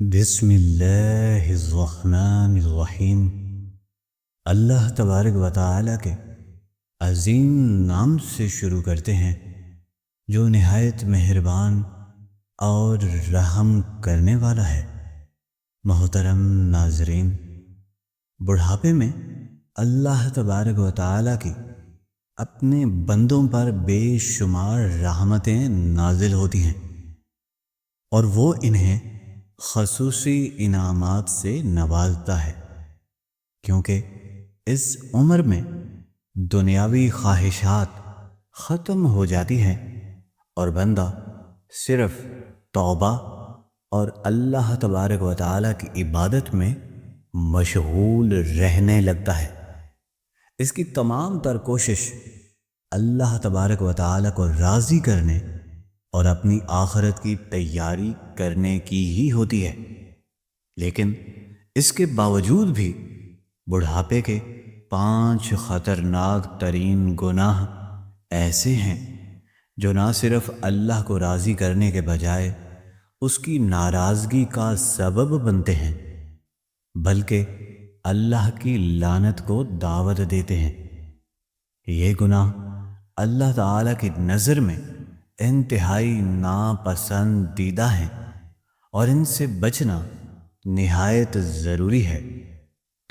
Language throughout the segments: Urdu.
بسم اللہ الرحمن الرحیم۔ اللہ تبارک و تعالی کے عظیم نام سے شروع کرتے ہیں جو نہایت مہربان اور رحم کرنے والا ہے۔ محترم ناظرین، بڑھاپے میں اللہ تبارک و تعالی کی اپنے بندوں پر بے شمار رحمتیں نازل ہوتی ہیں اور وہ انہیں خصوصی انعامات سے نوازتا ہے، کیونکہ اس عمر میں دنیاوی خواہشات ختم ہو جاتی ہیں اور بندہ صرف توبہ اور اللہ تبارک و تعالی کی عبادت میں مشغول رہنے لگتا ہے۔ اس کی تمام تر کوشش اللہ تبارک و تعالی کو راضی کرنے اور اپنی آخرت کی تیاری کرنے کی ہی ہوتی ہے، لیکن اس کے باوجود بھی بڑھاپے کے 5 خطرناک ترین گناہ ایسے ہیں جو نہ صرف اللہ کو راضی کرنے کے بجائے اس کی ناراضگی کا سبب بنتے ہیں بلکہ اللہ کی لعنت کو دعوت دیتے ہیں۔ یہ گناہ اللہ تعالی کی نظر میں انتہائی ناپسندیدہ ہیں اور ان سے بچنا نہایت ضروری ہے۔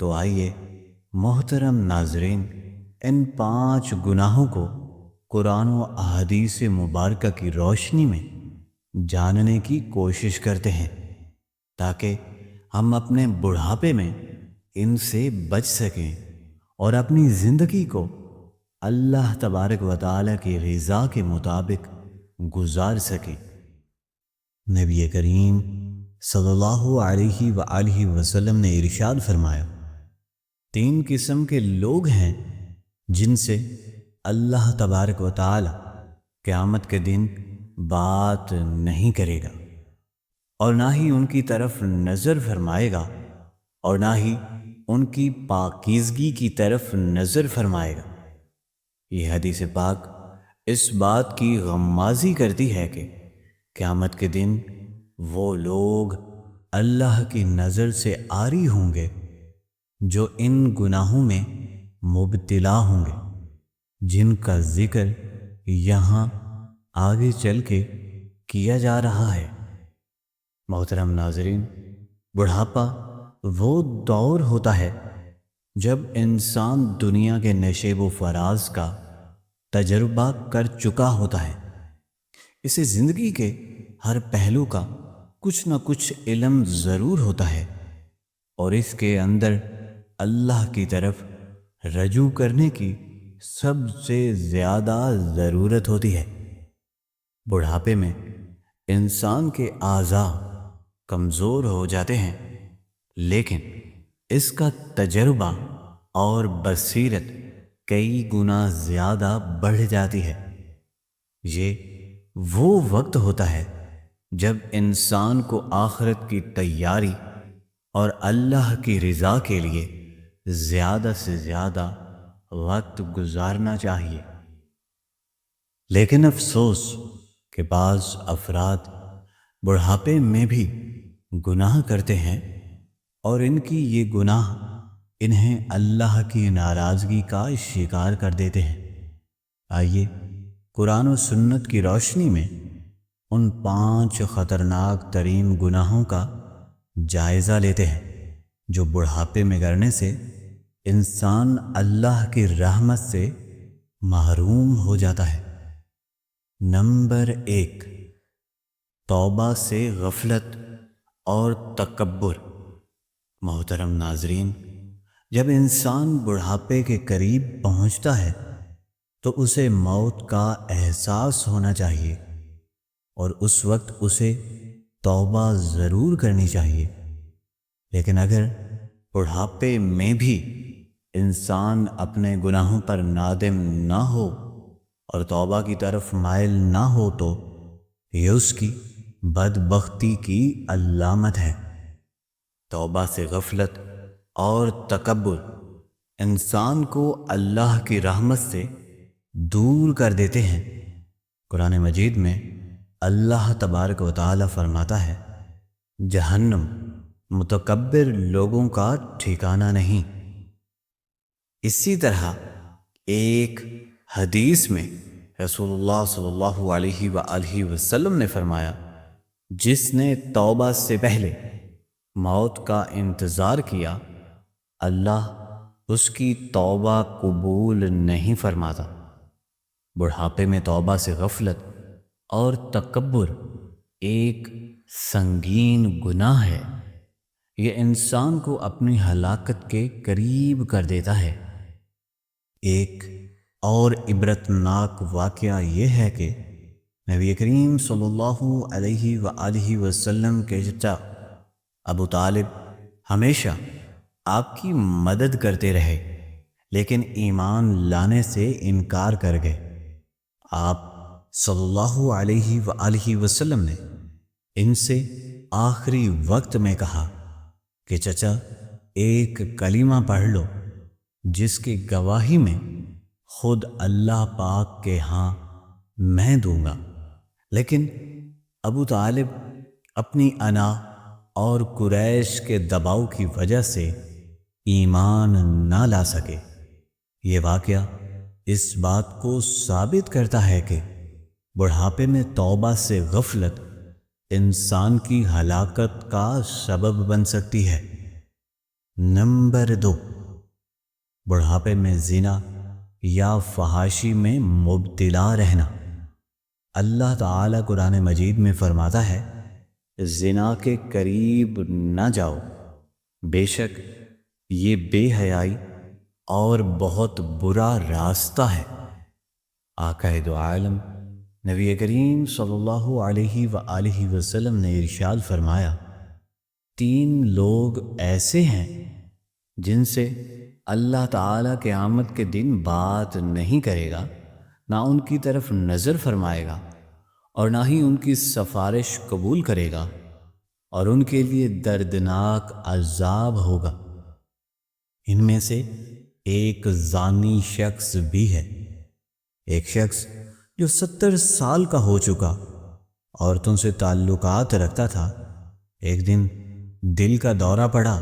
تو آئیے محترم ناظرین، ان 5 گناہوں کو قرآن و احادیث مبارکہ کی روشنی میں جاننے کی کوشش کرتے ہیں تاکہ ہم اپنے بڑھاپے میں ان سے بچ سکیں اور اپنی زندگی کو اللہ تبارک و تعالی کی رضا کے مطابق گزار سکیں۔ نبی کریم صلی اللہ علیہ وآلہ وسلم نے ارشاد فرمایا، 3 قسم کے لوگ ہیں جن سے اللہ تبارک و تعالی قیامت کے دن بات نہیں کرے گا اور نہ ہی ان کی طرف نظر فرمائے گا اور نہ ہی ان کی پاکیزگی کی طرف نظر فرمائے گا۔ یہ حدیث پاک اس بات کی غمازی کرتی ہے کہ قیامت کے دن وہ لوگ اللہ کی نظر سے عاری ہوں گے جو ان گناہوں میں مبتلا ہوں گے جن کا ذکر یہاں آگے چل کے کیا جا رہا ہے۔ محترم ناظرین، بڑھاپا وہ دور ہوتا ہے جب انسان دنیا کے نشیب و فراز کا تجربہ کر چکا ہوتا ہے۔ اسے زندگی کے ہر پہلو کا کچھ نہ کچھ علم ضرور ہوتا ہے اور اس کے اندر اللہ کی طرف رجوع کرنے کی سب سے زیادہ ضرورت ہوتی ہے۔ بڑھاپے میں انسان کے اعضاء کمزور ہو جاتے ہیں، لیکن اس کا تجربہ اور بصیرت کئی گنا زیادہ بڑھ جاتی ہے۔ یہ وہ وقت ہوتا ہے جب انسان کو آخرت کی تیاری اور اللہ کی رضا کے لیے زیادہ سے زیادہ وقت گزارنا چاہیے، لیکن افسوس کہ بعض افراد بڑھاپے میں بھی گناہ کرتے ہیں اور ان کی یہ گناہ انہیں اللہ کی ناراضگی کا شکار کر دیتے ہیں۔ آئیے قرآن و سنت کی روشنی میں ان 5 خطرناک ترین گناہوں کا جائزہ لیتے ہیں جو بڑھاپے میں کرنے سے انسان اللہ کی رحمت سے محروم ہو جاتا ہے۔ نمبر 1، توبہ سے غفلت اور تکبر۔ محترم ناظرین، جب انسان بڑھاپے کے قریب پہنچتا ہے تو اسے موت کا احساس ہونا چاہیے اور اس وقت اسے توبہ ضرور کرنی چاہیے، لیکن اگر بڑھاپے میں بھی انسان اپنے گناہوں پر نادم نہ ہو اور توبہ کی طرف مائل نہ ہو تو یہ اس کی بدبختی کی علامت ہے۔ توبہ سے غفلت اور تکبر انسان کو اللہ کی رحمت سے دور کر دیتے ہیں۔ قرآن مجید میں اللہ تبارک و تعالی فرماتا ہے، جہنم متکبر لوگوں کا ٹھکانہ نہیں۔ اسی طرح ایک حدیث میں رسول اللہ صلی اللہ علیہ وآلہ وسلم نے فرمایا، جس نے توبہ سے پہلے موت کا انتظار کیا، اللہ اس کی توبہ قبول نہیں فرماتا۔ بڑھاپے میں توبہ سے غفلت اور تکبر ایک سنگین گناہ ہے۔ یہ انسان کو اپنی ہلاکت کے قریب کر دیتا ہے۔ ایک اور عبرتناک واقعہ یہ ہے کہ نبی کریم صلی اللہ علیہ وآلہ وسلم کے چچا ابو طالب ہمیشہ آپ کی مدد کرتے رہے، لیکن ایمان لانے سے انکار کر گئے۔ آپ صلی اللہ علیہ وآلہ وسلم نے ان سے آخری وقت میں کہا کہ چچا ایک کلمہ پڑھ لو جس کی گواہی میں خود اللہ پاک کے ہاں میں دوں گا، لیکن ابو طالب اپنی انا اور قریش کے دباؤ کی وجہ سے ایمان نہ لا سکے۔ یہ واقعہ اس بات کو ثابت کرتا ہے کہ بڑھاپے میں توبہ سے غفلت انسان کی ہلاکت کا سبب بن سکتی ہے۔ نمبر 2، بڑھاپے میں زنا یا فحاشی میں مبتلا رہنا۔ اللہ تعالیٰ قرآن مجید میں فرماتا ہے، زنا کے قریب نہ جاؤ، بے شک یہ بے حیائی اور بہت برا راستہ ہے۔ آقا دو عالم نبی کریم صلی اللہ علیہ وآلہ وسلم نے ارشاد فرمایا، 3 لوگ ایسے ہیں جن سے اللہ تعالیٰ قیامت کے دن بات نہیں کرے گا، نہ ان کی طرف نظر فرمائے گا اور نہ ہی ان کی سفارش قبول کرے گا، اور ان کے لیے دردناک عذاب ہوگا۔ ان میں سے ایک زانی شخص بھی ہے۔ ایک شخص جو 70 سال کا ہو چکا عورتوں سے تعلقات رکھتا تھا، ایک دن دل کا دورہ پڑا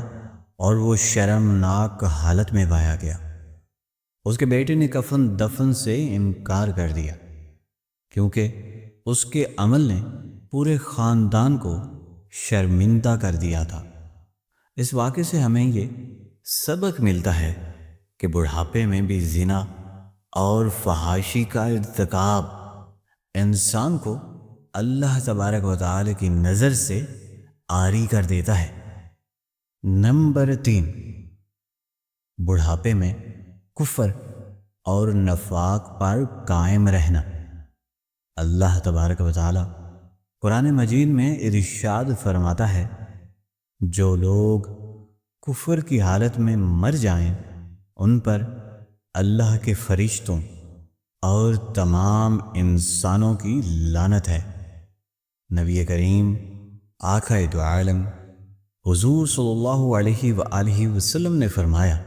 اور وہ شرمناک حالت میں پایا گیا۔ اس کے بیٹے نے کفن دفن سے انکار کر دیا، کیونکہ اس کے عمل نے پورے خاندان کو شرمندہ کر دیا تھا۔ اس واقعے سے ہمیں یہ سبق ملتا ہے کہ بڑھاپے میں بھی زنا اور فحاشی کا ارتکاب انسان کو اللہ تبارک و تعالی کی نظر سے عاری کر دیتا ہے۔ نمبر 3، بڑھاپے میں کفر اور نفاق پر قائم رہنا۔ اللہ تبارک و تعالی قرآن مجید میں ارشاد فرماتا ہے، جو لوگ کفر کی حالت میں مر جائیں ان پر اللہ کے فرشتوں اور تمام انسانوں کی لعنت ہے۔ نبی کریم آقا دو عالم حضور صلی اللہ علیہ وآلہ وسلم نے فرمایا،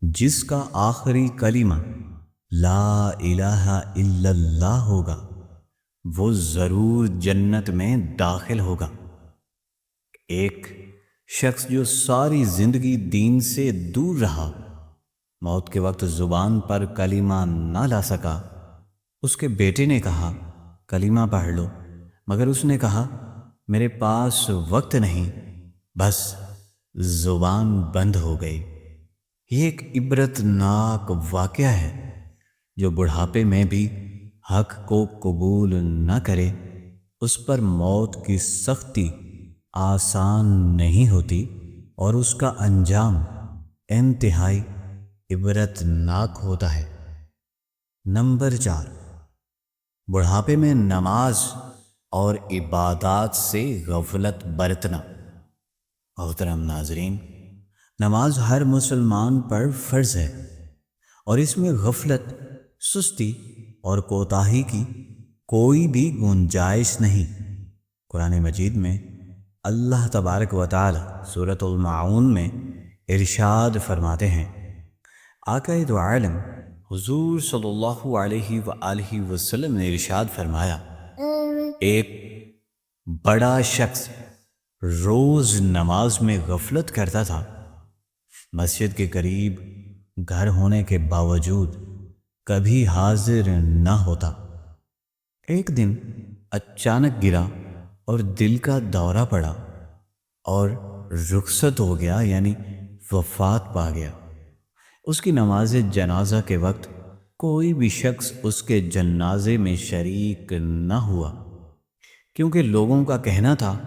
جس کا آخری کلمہ لا الہ الا اللہ ہوگا وہ ضرور جنت میں داخل ہوگا۔ ایک شخص جو ساری زندگی دین سے دور رہا، موت کے وقت زبان پر کلمہ نہ لا سکا۔ اس کے بیٹے نے کہا، کلمہ پڑھ لو، مگر اس نے کہا، میرے پاس وقت نہیں، بس زبان بند ہو گئی۔ یہ ایک عبرتناک واقعہ ہے۔ جو بڑھاپے میں بھی حق کو قبول نہ کرے، اس پر موت کی سختی آسان نہیں ہوتی اور اس کا انجام انتہائی عبرتناک ہوتا ہے۔ نمبر 4، بڑھاپے میں نماز اور عبادات سے غفلت برتنا۔ محترم ناظرین، نماز ہر مسلمان پر فرض ہے اور اس میں غفلت، سستی اور کوتاہی کی کوئی بھی گنجائش نہیں۔ قرآن مجید میں اللہ تبارک و تعالی سورۃ الماعون میں ارشاد فرماتے ہیں، آقا دو عالم حضور صلی اللہ علیہ وآلہ وسلم نے ارشاد فرمایا، ایک بڑا شخص روز نماز میں غفلت کرتا تھا، مسجد کے قریب گھر ہونے کے باوجود کبھی حاضر نہ ہوتا۔ ایک دن اچانک گرا اور دل کا دورہ پڑا اور رخصت ہو گیا، یعنی وفات پا گیا۔ اس کی نماز جنازہ کے وقت کوئی بھی شخص اس کے جنازے میں شریک نہ ہوا، کیونکہ لوگوں کا کہنا تھا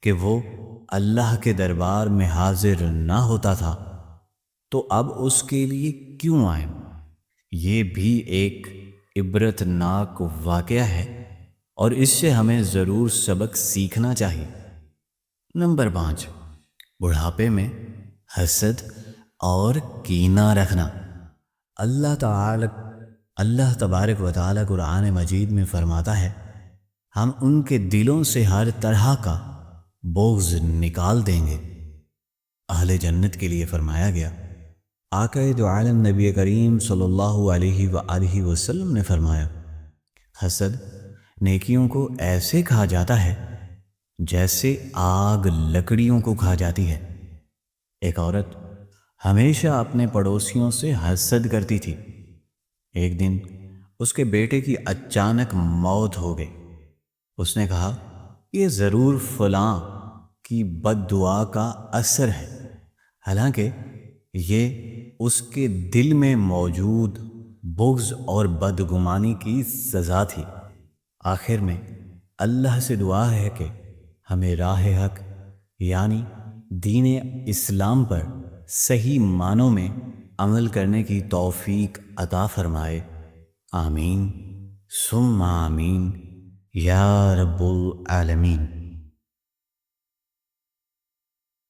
کہ وہ اللہ کے دربار میں حاضر نہ ہوتا تھا، تو اب اس کے لیے کیوں آئیں؟ یہ بھی ایک عبرت ناک واقعہ ہے اور اس سے ہمیں ضرور سبق سیکھنا چاہیے۔ نمبر 5، بڑھاپے میں حسد اور کینہ رکھنا۔ اللہ تبارک و تعالی قرآن مجید میں فرماتا ہے، ہم ان کے دلوں سے ہر طرح کا بغض نکال دیں گے۔ اہل جنت کے لیے فرمایا گیا، آقا دو عالم نبی کریم صلی اللہ علیہ وآلہ وسلم نے فرمایا، حسد نیکیوں کو ایسے کھا جاتا ہے جیسے آگ لکڑیوں کو کھا جاتی ہے۔ ایک عورت ہمیشہ اپنے پڑوسیوں سے حسد کرتی تھی۔ ایک دن اس کے بیٹے کی اچانک موت ہو گئی۔ اس نے کہا، یہ ضرور فلاں کی بد دعا کا اثر ہے، حالانکہ یہ اس کے دل میں موجود بغض اور بدگمانی کی سزا تھی۔ آخر میں اللہ سے دعا ہے کہ ہمیں راہ حق یعنی دین اسلام پر صحیح معنوں میں عمل کرنے کی توفیق عطا فرمائے۔ آمین ثم آمین یا رب العالمین۔